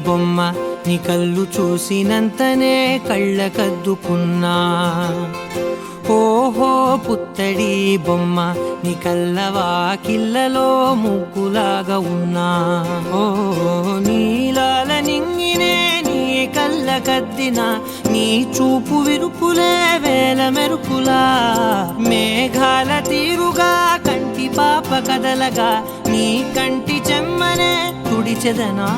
బొమ్మ నీ కళ్ళు చూసినంతనే కళ్ళకద్దుకున్నా. ఓహో పుత్తడి బొమ్మ నీ కళ్ళవాకిళ్ళలో ముగ్గులాగా ఉన్నా. ఓ నీలాల నింగినే నీ కళ్ళకద్దిన నీ చూపు విరుపులే వేల మెరుపులా. మేఘాల తీరుగా కంటి పాప కదలగా నీ కంటి చెమ్మనే తుడిచెదనా.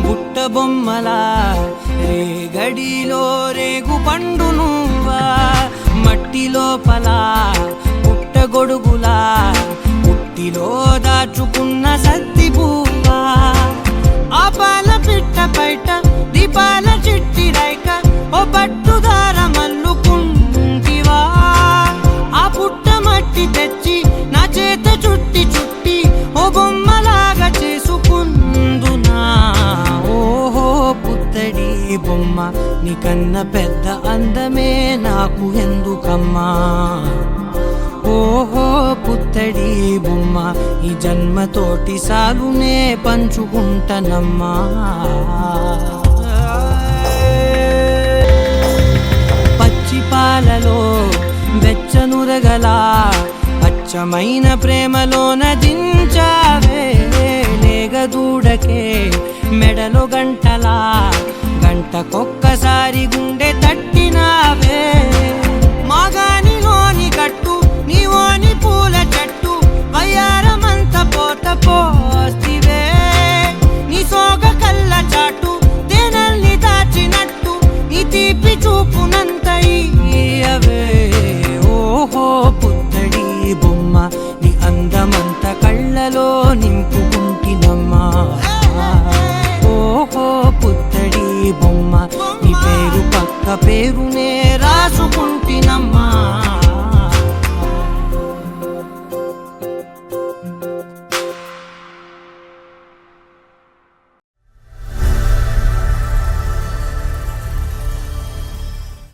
బుట్ట బొమ్మలా రేగడిలో రేగు పండు నువ్వా. మట్టి లోపల పుట్ట గొడుగులా పుట్టిలో దాచుకున్న సత్తి పువ్వా. ఆపాల పిట్ట బయట దీపాల చిట్టి రైక ఓ పట్టుదార మల్లుకుంటివా. ఆ పుట్ట మట్టి తెచ్చి నా చేత చుట్టి చుట్టి ఓ బొమ్మలాగా చేసుకుందునా. ఓహో పుత్తడి బొమ్మ నీకన్న పెద్ద అందమే నాకు ఎందుకమ్మా. ఓహో పుత్తడి బొమ్మ ఈ జన్మతోటి సాలునే పంచుకుంటనమ్మా. పచ్చి పాలలో వెచ్చనురగలా పచ్చమైన ప్రేమలోన దించావే. లేగదూడకే మెడలో గంటలా గంటకొక్కసారి గుండె తట్టినావే. మాగానిలోని గట్టు నీవోని పూల చెట్టు వయ్యారమంత పోత పోస్తివే. నీ సోగ కళ్ళ చాటు తేనల్ని దాచినట్టు నీ తీపి చూపునంత ఇయ్యవే. ఓహో పుత్తడి బొమ్మ నీ అందమంత కళ్ళలో నింపుకుంటినమ్మా. ఓహో పుత్తడి బొమ్మ నీ పేరు పక్క పేరునే రాసుకు